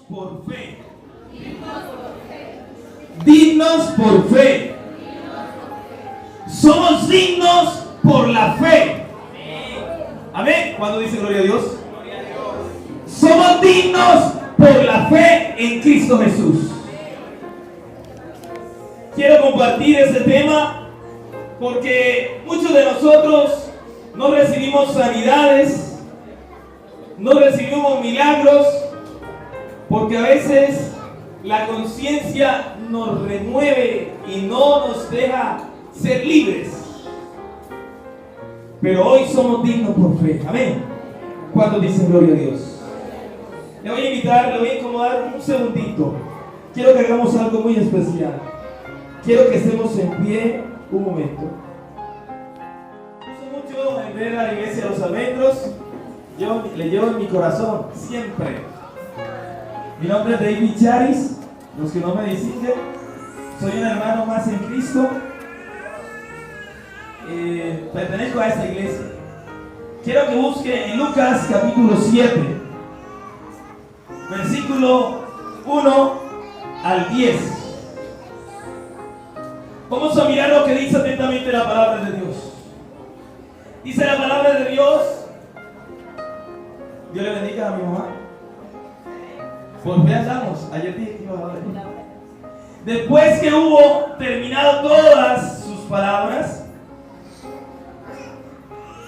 por fe. Dignos por fe. Somos dignos por la fe. Amén. ¿Cuándo dice gloria a Dios? Somos dignos por la fe en Cristo Jesús. Quiero compartir este tema porque muchos de nosotros no recibimos sanidades, no recibimos milagros, porque a veces la conciencia nos remueve y no nos deja ser libres. Pero hoy somos dignos por fe. Amén. ¿Cuántos dicen gloria a Dios? Le voy a invitar, le voy a incomodar un segundito. Quiero que hagamos algo muy especial. Quiero que estemos en pie un momento. Uso mucho en ver a la iglesia de los almendros. Yo le llevo en mi corazón, siempre. Mi nombre es David Charis. Los que no me distinguen, soy un hermano más en Cristo. Pertenezco a esta iglesia. Quiero que busque en Lucas capítulo 7, versículo 1 al 10. Vamos a mirar lo que dice atentamente la palabra de Dios. Dice la palabra de Dios. Dios le bendiga a mi mamá. Por fe andamos. Ayer dije que iba a hablar. Después que hubo terminado todas sus palabras,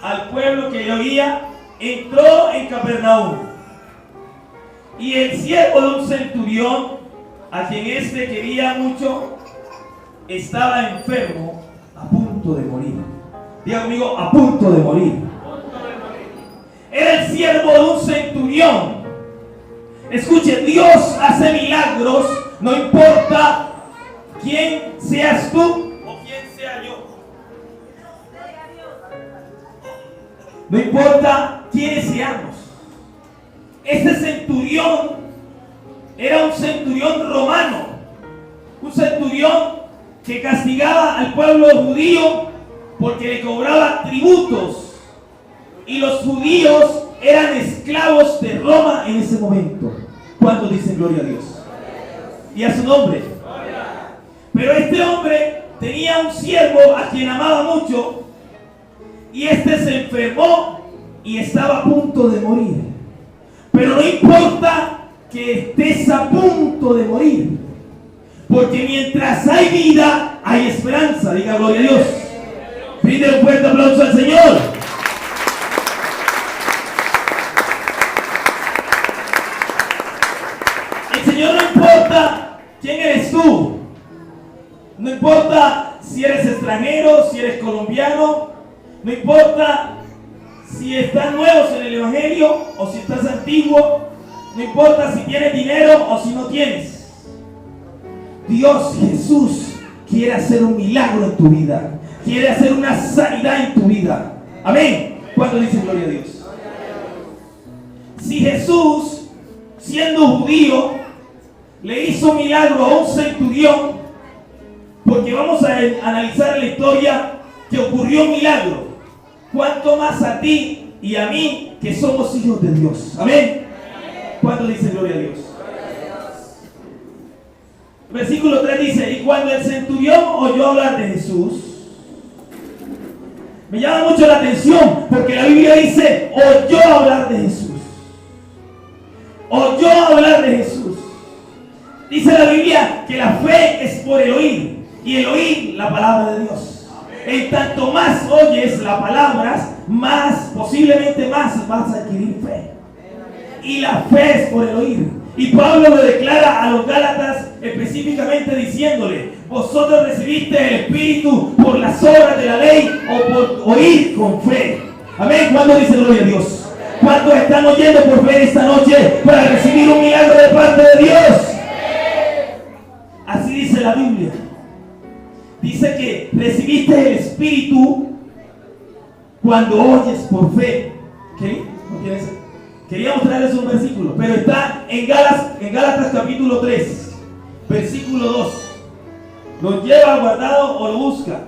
al pueblo que le oía, entró en Capernaum. Y el siervo de un centurión, a quien éste quería mucho, estaba enfermo, a punto de morir. Diga conmigo, a punto de morir. Era el siervo de un centurión. Escuche, Dios hace milagros, no importa quién seas tú o quién sea yo. No importa quiénes seamos. Este centurión era un centurión romano, un centurión que castigaba al pueblo judío porque le cobraba tributos, y los judíos eran esclavos de Roma en ese momento. ¿Cuántos dicen gloria a Dios? Y a su nombre. Pero este hombre tenía un siervo a quien amaba mucho, y este se enfermó y estaba a punto de morir. Pero no importa que estés a punto de morir, porque mientras hay vida, hay esperanza. Diga gloria a Dios. Pide un fuerte aplauso al Señor. El Señor no importa quién eres tú. No importa si eres extranjero, si eres colombiano. No importa si estás nuevos en el Evangelio o si estás antiguo. No importa si tienes dinero o si no tienes. Dios Jesús quiere hacer un milagro en tu vida. Quiere hacer una sanidad en tu vida. Amén. ¿Cuánto dicen gloria a Dios? Si Jesús, siendo judío, le hizo milagro a un centurión, porque vamos a analizar la historia que ocurrió un milagro, ¿cuánto más a ti y a mí que somos hijos de Dios? Amén. ¿Cuánto dicen gloria a Dios? Versículo 3 dice: y cuando el centurión oyó hablar de Jesús, me llama mucho la atención porque la Biblia dice oyó hablar de Jesús. Oyó hablar de Jesús. Dice la Biblia que la fe es por el oír, y el oír la palabra de Dios. En tanto más oyes las palabras, más, posiblemente más vas a adquirir fe. Y la fe es por el oír. Y Pablo lo declara a los Gálatas específicamente diciéndole: vosotros recibiste el Espíritu por las obras de la ley o por oír con fe. Amén. ¿Cuándo dice gloria a Dios? ¿Cuántos están oyendo por fe esta noche para recibir un milagro de parte de Dios? Así dice la Biblia. Dice que recibiste el Espíritu cuando oyes por fe. ¿Qué? ¿No tienes? Quería mostrarles un versículo, pero está en Gálatas capítulo 3, versículo 2. ¿Lo lleva guardado o lo busca?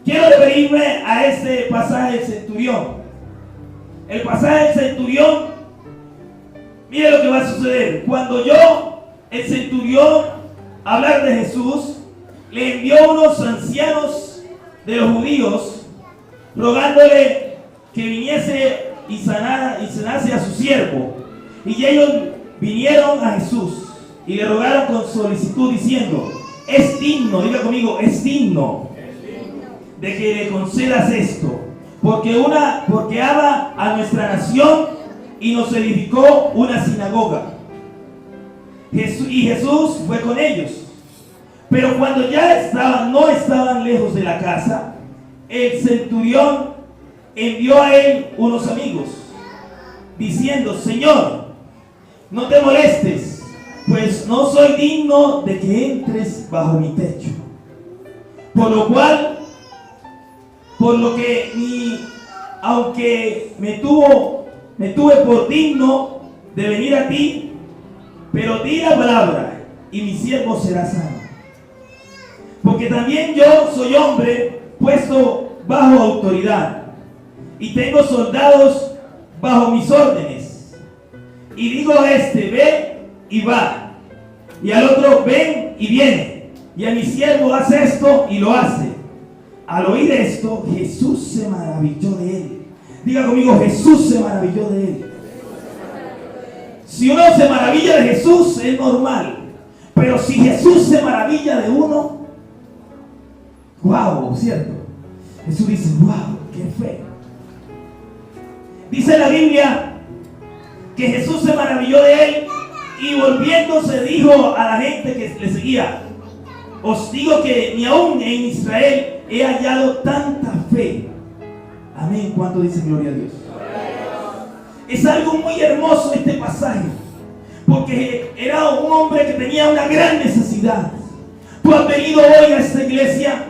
Quiero referirme a este pasaje del centurión. El pasaje del centurión Mire lo que va a suceder. Cuando oyó el centurión hablar de Jesús, le envió unos ancianos de los judíos, rogándole que viniese y sanase a su siervo. Y ellos vinieron a Jesús y le rogaron con solicitud diciendo: es digno, diga conmigo, es digno de que le concedas esto, porque ama a nuestra nación y nos edificó una sinagoga. Y Jesús fue con ellos. Pero cuando ya no estaban lejos de la casa, el centurión envió a él unos amigos, diciendo: Señor, no te molestes, pues no soy digno de que entres bajo mi techo. Por lo que aunque me tuve por digno de venir a ti, pero di la palabra y mi siervo será sano. Porque también yo soy hombre puesto bajo autoridad y tengo soldados bajo mis órdenes. Y digo a este: ve y va, y al otro: ven y viene, y a mi siervo: haz esto, y lo hace. Al oír esto, Jesús se maravilló de él. Diga conmigo: Jesús se maravilló de él. Si uno se maravilla de Jesús, es normal. Pero si Jesús se maravilla de uno, wow, ¿cierto? Jesús dice: wow, qué fe. Dice la Biblia que Jesús se maravilló de él y volviéndose dijo a la gente que le seguía: os digo que ni aún en Israel he hallado tanta fe. Amén. ¿Cuánto dicen gloria a Dios? Es algo muy hermoso este pasaje, porque era un hombre que tenía una gran necesidad. Tú has venido hoy a esta iglesia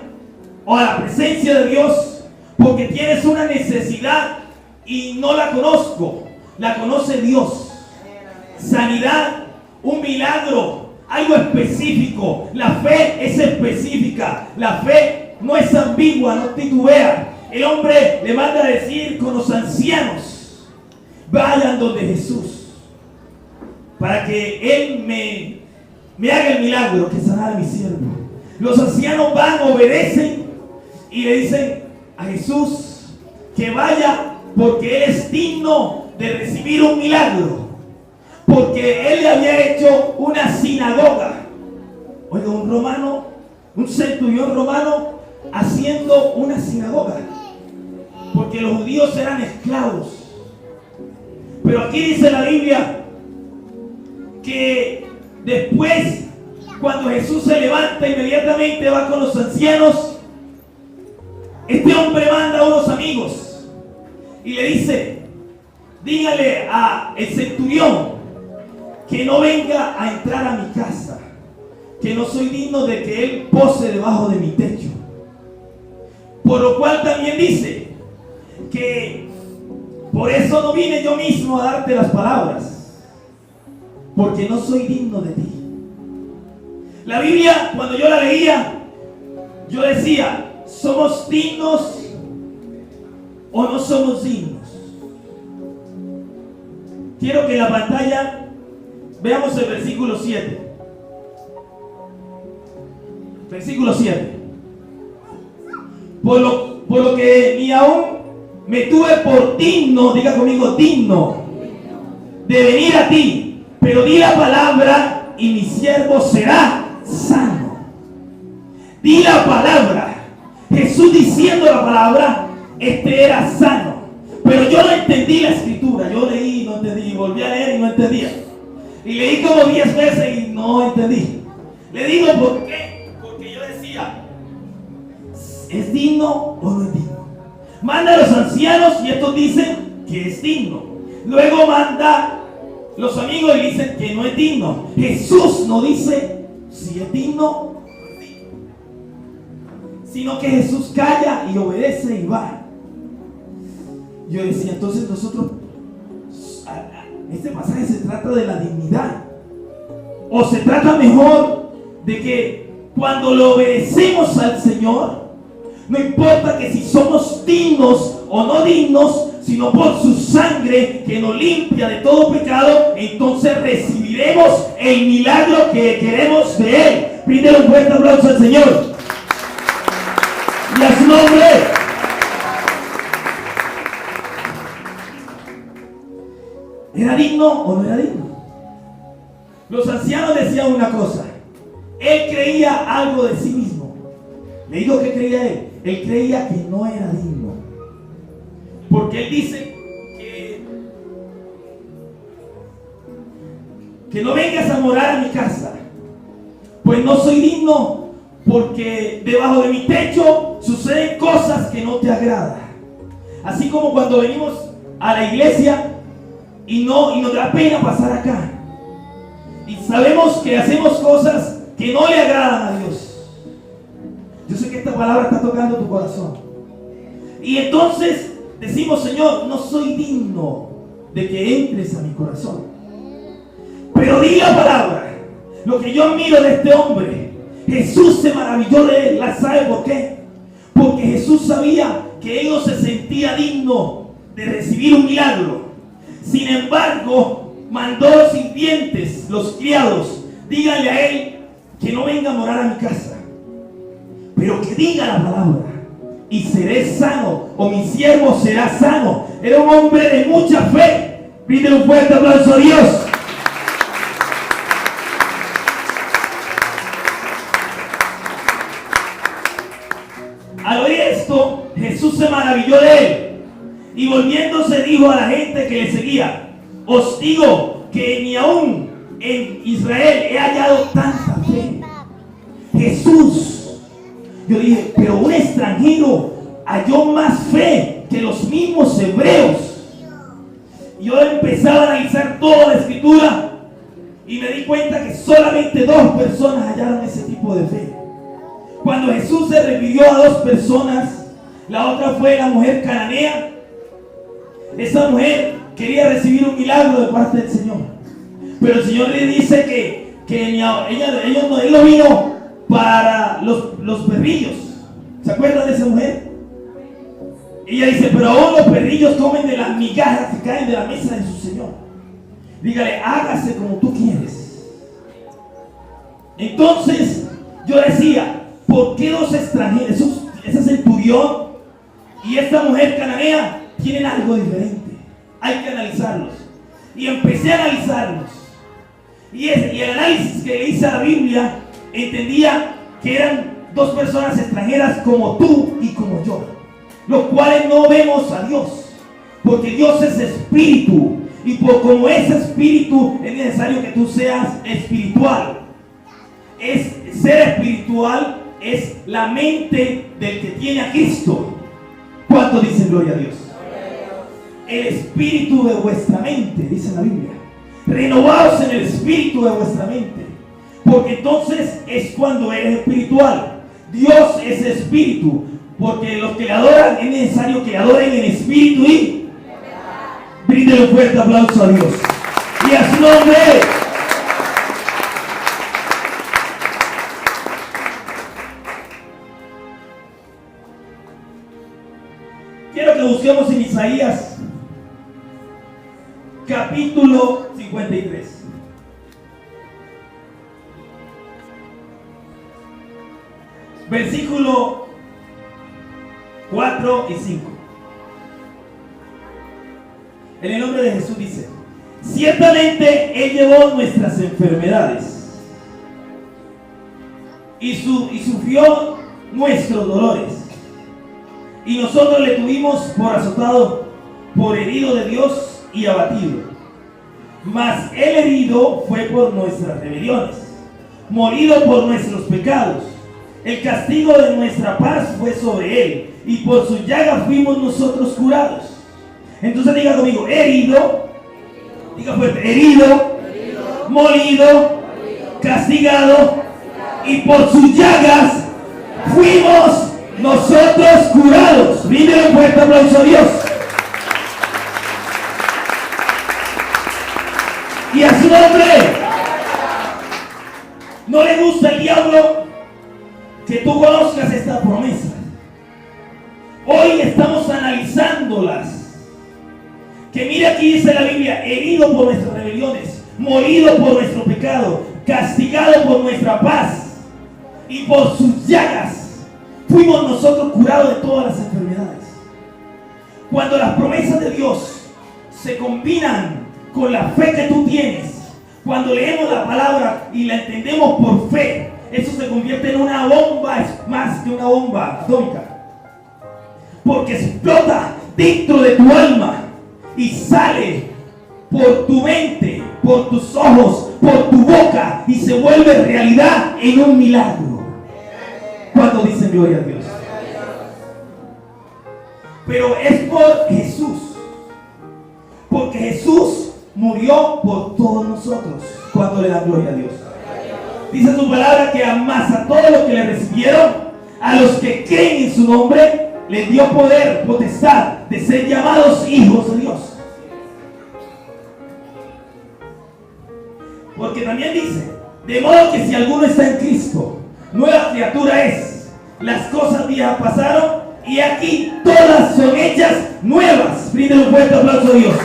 o a la presencia de Dios porque tienes una necesidad y no la conozco, la conoce Dios. Sanidad, un milagro, algo específico. La fe es específica, la fe no es ambigua, no titubea. El hombre le manda a decir con los ancianos: vayan donde Jesús para que Él me haga el milagro que sanara a mi siervo. Los ancianos van, obedecen y le dicen a Jesús que vaya porque Él es digno de recibir un milagro, porque Él le había hecho una sinagoga. Oiga, un centurión romano haciendo una sinagoga, porque los judíos eran esclavos. Pero aquí dice la Biblia que después, cuando Jesús se levanta, inmediatamente va con los ancianos. Este hombre manda a unos amigos y le dice: dígale a el centurión que no venga a entrar a mi casa, que no soy digno de que él pose debajo de mi techo. Por lo cual también dice que por eso no vine yo mismo a darte las palabras, porque no soy digno de ti. La Biblia, cuando yo la leía, yo decía: ¿somos dignos o no somos dignos? Quiero que en la pantalla veamos el versículo 7. Versículo 7. Por lo que ni aún me tuve por digno, diga conmigo, digno, de venir a ti, pero di la palabra y mi siervo será sano. Di la palabra. Jesús diciendo la palabra, era sano. Pero yo no entendí la escritura. Yo leí y no entendí, volví a leer y no entendía. Y leí como 10 veces y no entendí. Le digo por qué. Porque yo decía: ¿es digno o no es digno? Manda a los ancianos y estos dicen que es digno. Luego manda los amigos y dicen que no es digno. Jesús no dice si es digno o no es digno, sino que Jesús calla y obedece y va. Yo decía, entonces nosotros, este pasaje se trata de la dignidad, o se trata mejor de que cuando lo obedecemos al Señor, No importa que si somos dignos o no dignos, sino por su sangre que nos limpia de todo pecado, entonces recibiremos el milagro que queremos de Él. Brinde un fuerte aplauso al Señor. Y a su nombre. ¿Era digno o no era digno? Los ancianos decían una cosa. Él creía algo de sí mismo. Le digo que creía él. Él creía que no era digno. Porque él dice que no vengas a morar a mi casa, pues no soy digno, porque debajo de mi techo suceden cosas que no te agradan. Así como cuando venimos a la iglesia y nos da pena pasar acá, y sabemos que hacemos cosas que no le agradan a Dios. Yo sé que esta palabra está tocando tu corazón, y entonces decimos: Señor, no soy digno de que entres a mi corazón. Pero di la palabra. Lo que yo admiro de este hombre, Jesús se maravilló de él. ¿Sabe por qué? Porque Jesús sabía que él no se sentía digno de recibir un milagro. Sin embargo, mandó a los sirvientes, los criados: díganle a él que no venga a morar a mi casa, pero que diga la palabra y seré sano, o mi siervo será sano. Era un hombre de mucha fe. Brinde un fuerte aplauso a Dios. Al oír esto, Jesús se maravilló de él, y volviéndose dijo a la gente que le seguía: os digo que ni aún en Israel he hallado tanta fe. Jesús, yo dije, pero un extranjero halló más fe que los mismos hebreos. Yo empezaba a analizar toda la escritura y me di cuenta que solamente 2 personas hallaron ese tipo de fe. Cuando Jesús se refirió a 2 personas, la otra fue la mujer cananea. Esa mujer quería recibir un milagro de parte del Señor, pero el Señor le dice que él no vino para los perrillos. ¿Se acuerdan de esa mujer? Ella dice: pero aún los perrillos comen de las migajas que caen de la mesa de su Señor. Dígale: hágase como tú quieres. Entonces yo decía: ¿por qué 2 extranjeros, ese centurión y esta mujer cananea, tienen algo diferente? Hay que analizarlos. Y empecé a analizarlos. Y el análisis que hice a la Biblia, entendía que eran 2 personas extranjeras como tú y como yo, los cuales no vemos a Dios, porque Dios es espíritu, y como es espíritu es necesario que tú seas espiritual. Ser espiritual es la mente del que tiene a Cristo. ¿Cuántos dicen gloria a Dios? El espíritu de vuestra mente, dice la Biblia. Renovaos en el espíritu de vuestra mente, porque entonces es cuando eres espiritual. Dios es espíritu, porque los que le adoran es necesario que adoren en espíritu y brinden un fuerte aplauso a Dios y a su nombre. Quiero que busquemos en Isaías capítulo 53. Versículo 4 y 5. En el nombre de Jesús dice: ciertamente Él llevó nuestras enfermedades y sufrió nuestros dolores, y nosotros le tuvimos por azotado, por herido de Dios y abatido. Mas el herido fue por nuestras rebeliones, molido por nuestros pecados. El castigo de nuestra paz fue sobre él, y por su llaga fuimos nosotros curados. Entonces diga conmigo: herido, diga fuerte: herido, molido, castigado, y por sus llagas fuimos nosotros curados. Brinde un fuerte aplauso a Dios y a su nombre. ¿No le gusta al diablo que tú conozcas esta promesa? Que mire aquí dice la Biblia, herido por nuestras rebeliones, molido por nuestro pecado, castigado por nuestra paz, y por sus llagas fuimos nosotros curados de todas las enfermedades. Cuando las promesas de Dios se combinan con la fe que tú tienes, cuando leemos la palabra y la entendemos por fe, eso se convierte en una bomba, es más que una bomba atómica, porque explota dentro de tu alma y sale por tu mente, por tus ojos, por tu boca, y se vuelve realidad en un milagro. ¿Cuántos dicen gloria a Dios? Pero es por Jesús, porque Jesús murió por todos nosotros. Cuando le dan gloria a Dios, dice su palabra que más a todos los que le recibieron, a los que creen en su nombre, les dio poder, potestad de ser llamados hijos de Dios. Porque también dice, de modo que si alguno está en Cristo, nueva criatura es. Las cosas viejas pasaron y aquí todas son hechas nuevas. Brinden un fuerte aplauso a Dios.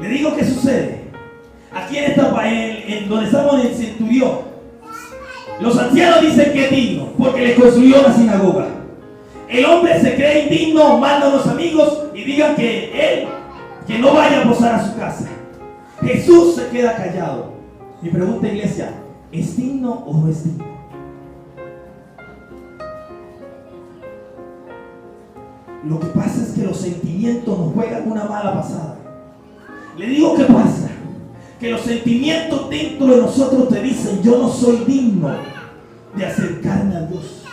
Le digo qué sucede. Aquí en donde estamos en el centurión, los ancianos dicen que es digno porque le construyó una sinagoga. El hombre se cree indigno, manda a los amigos y digan que no vaya a posar a su casa. Jesús se queda callado. Mi pregunta, iglesia, ¿es digno o no es digno? Lo que pasa es que los sentimientos nos juegan una mala pasada. Le digo qué pasa, que los sentimientos dentro de nosotros te dicen: yo no soy digno de acercarme a Dios,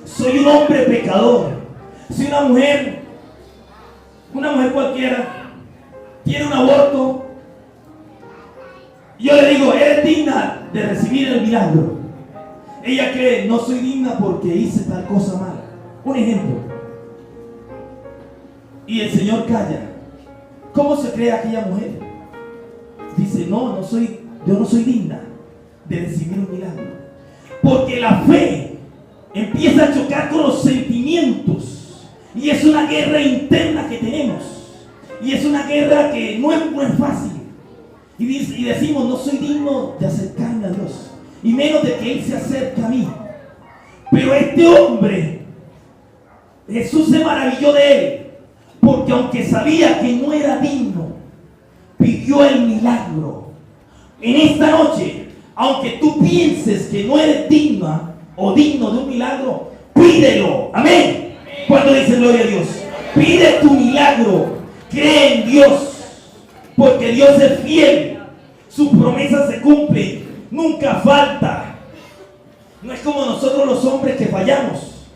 soy un hombre pecador, soy una mujer cualquiera, tiene un aborto, y yo le digo: eres digna de recibir el milagro. Ella cree: no soy digna porque hice tal cosa mala. Un ejemplo. Y el Señor calla. ¿Cómo se cree aquella mujer? Dice: yo no soy digna de recibir un milagro. Porque la fe empieza a chocar con los sentimientos. Y es una guerra interna que tenemos. Y es una guerra que no es fácil. Y decimos: no soy digno de acercarme a Dios, y menos de que Él se acerque a mí. Pero este hombre, Jesús se maravilló de él, porque aunque sabía que no era digno, pidió el milagro. En esta noche, aunque tú pienses que no eres digna o digno de un milagro, pídelo. Amén. Cuando dice gloria a Dios, pide tu milagro. Cree en Dios, porque Dios es fiel. Sus promesas se cumplen, nunca falta. No es como nosotros los hombres que fallamos.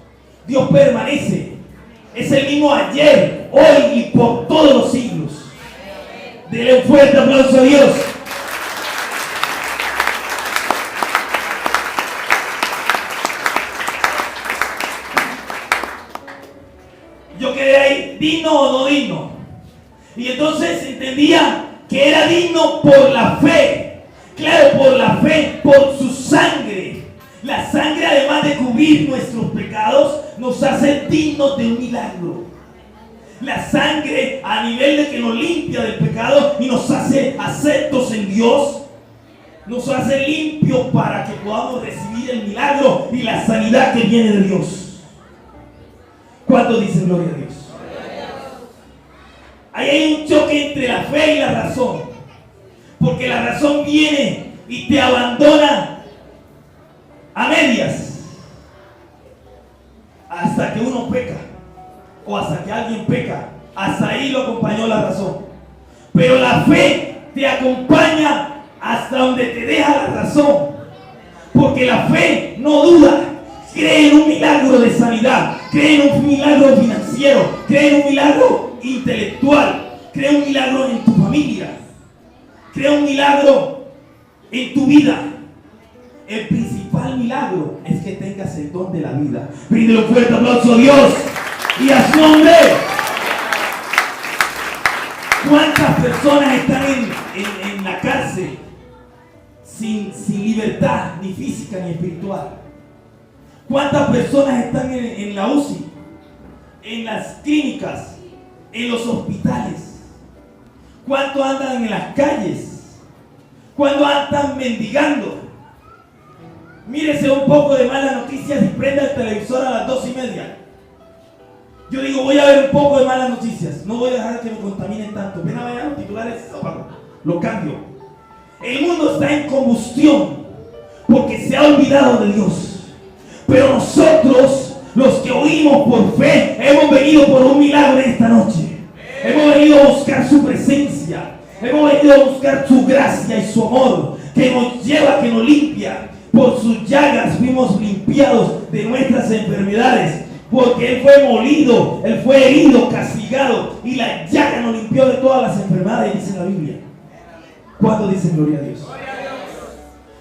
Dios permanece. Es el mismo ayer, hoy y por todos los siglos. Denle un fuerte aplauso a Dios. Yo quedé ahí, digno o no digno. Y entonces entendía que era digno por la fe. Claro, por la fe, por su sangre. La sangre, además de cubrir nuestros pecados, nos hace dignos de un milagro. La sangre, a nivel de que nos limpia del pecado y nos hace aceptos en Dios, nos hace limpios para que podamos recibir el milagro y la sanidad que viene de Dios. ¿Cuántos dicen gloria a Dios? Ahí hay un choque entre la fe y la razón, porque la razón viene y te abandona a medias hasta que uno peca, o hasta que alguien peca. Hasta ahí lo acompañó la razón. Pero la fe te acompaña hasta donde te deja la razón, porque la fe no duda. Cree en un milagro de sanidad, cree en un milagro financiero, cree en un milagro intelectual, cree un milagro en tu familia, cree un milagro en tu vida. El principal milagro es que tengas el don de la vida. Brinde un fuerte aplauso a Dios y a su nombre. ¿Cuántas personas están en la cárcel sin libertad, ni física ni espiritual? ¿Cuántas personas están en la UCI, en las clínicas, en los hospitales? ¿Cuántos andan en las calles? ¿Cuántos andan mendigando? Mírese un poco de malas noticias y prenda el televisor a las 2:30. Yo digo, voy a ver un poco de malas noticias. No voy a dejar que me contaminen tanto. Ven a ver los titulares, apago. Lo cambio. El mundo está en combustión porque se ha olvidado de Dios. Pero nosotros, los que oímos por fe, hemos venido por un milagro esta noche. Hemos venido a buscar su presencia. Hemos venido a buscar su gracia y su amor, que nos lleva, que nos limpia. Por sus llagas fuimos limpiados de nuestras enfermedades, porque Él fue molido, Él fue herido, castigado, y la llaga nos limpió de todas las enfermedades, dice la Biblia. ¿Cuándo dicen gloria a Dios?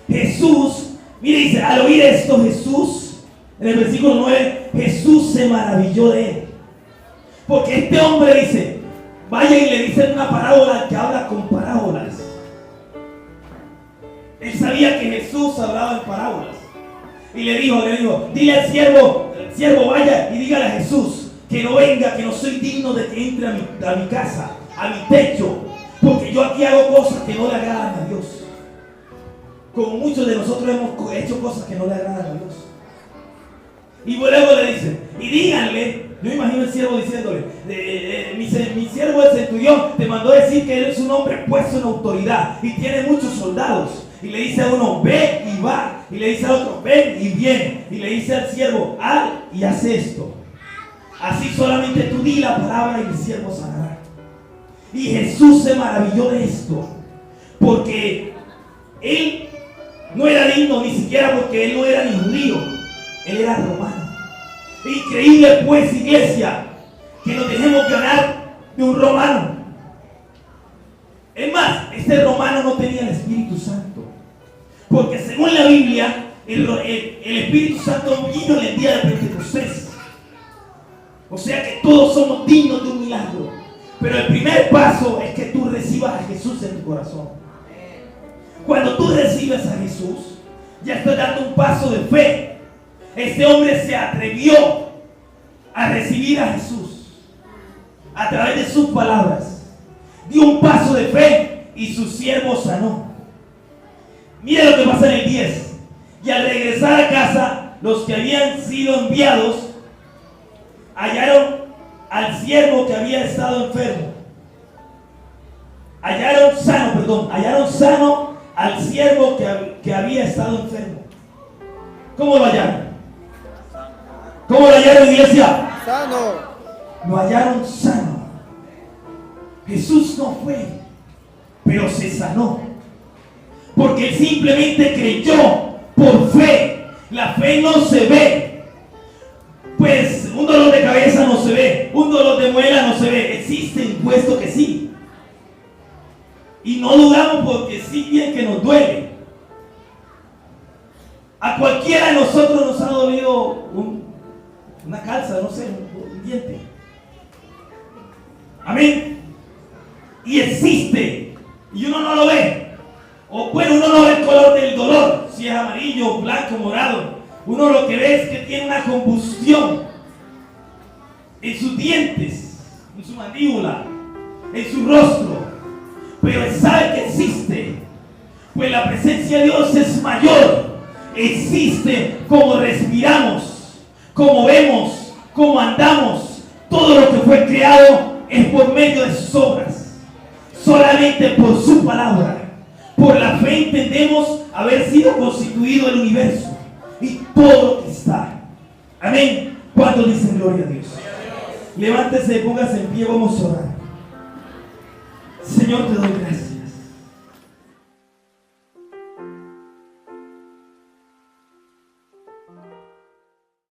Jesús, mire, dice, al oír esto Jesús, en el versículo 9, Jesús se maravilló de él. Porque este hombre dice, vaya y le dicen una parábola que habla con parábolas. Él sabía que Jesús hablaba en parábolas. Y le dijo, dile al siervo vaya y dígale a Jesús que no venga, que no soy digno de que entre a mi casa, a mi techo, porque yo aquí hago cosas que no le agradan a Dios. Como muchos de nosotros hemos hecho cosas que no le agradan a Dios. Y luego le dicen, y díganle, yo imagino el siervo diciéndole, mi siervo el centurión te mandó decir que él es un hombre puesto en autoridad y tiene muchos soldados. Y le dice a uno, ve y va. Y le dice a otro, ven y viene. Y le dice al siervo, haz y haz esto. Así solamente tú di la palabra y mi siervo sanará. Y Jesús se maravilló de esto, porque él no era digno, ni siquiera porque él no era ni judío, él era romano. Increíble pues, iglesia, que nos dejemos ganar de un romano. Es más, este romano no tenía el Espíritu Santo, porque según la Biblia, el Espíritu Santo vino el día de Pentecostés. O sea que todos somos dignos de un milagro, pero el primer paso es que tú recibas a Jesús en tu corazón. Cuando tú recibes a Jesús, ya estás dando un paso de fe. Este hombre se atrevió a recibir a Jesús a través de sus palabras. Dio un paso de fe y su siervo sanó. Mira lo que pasa en el 10. Y al regresar a casa, los que habían sido enviados hallaron al siervo que había estado enfermo. Hallaron sano al siervo que había estado enfermo. ¿Cómo lo hallaron? ¿Cómo lo hallaron, iglesia? Sano. Lo hallaron sano. Jesús no fue, pero se sanó, porque él simplemente creyó por fe. La fe no se ve. Pues un dolor de cabeza no se ve, un dolor de muela no se ve. Existe, puesto que sí. Y no dudamos porque sí bien que nos duele. A cualquiera de nosotros nos ha dolido una calza, no sé, un diente. Amén. Y existe. Y uno no lo ve. O bueno, uno no ve el color del dolor, si es amarillo, blanco, morado. Uno lo que ve es que tiene una combustión en sus dientes, en su mandíbula, en su rostro. Pero él sabe que existe, pues la presencia de Dios es mayor. Existe como respiramos, como vemos, como andamos. Todo lo que fue creado es por medio de sus obras, solamente por su palabra. Por la fe entendemos haber sido constituido el universo y todo lo que está. Amén. ¿Cuántos dicen gloria a Dios? Levántese, póngase en pie, vamos a orar. Señor, te doy gracias.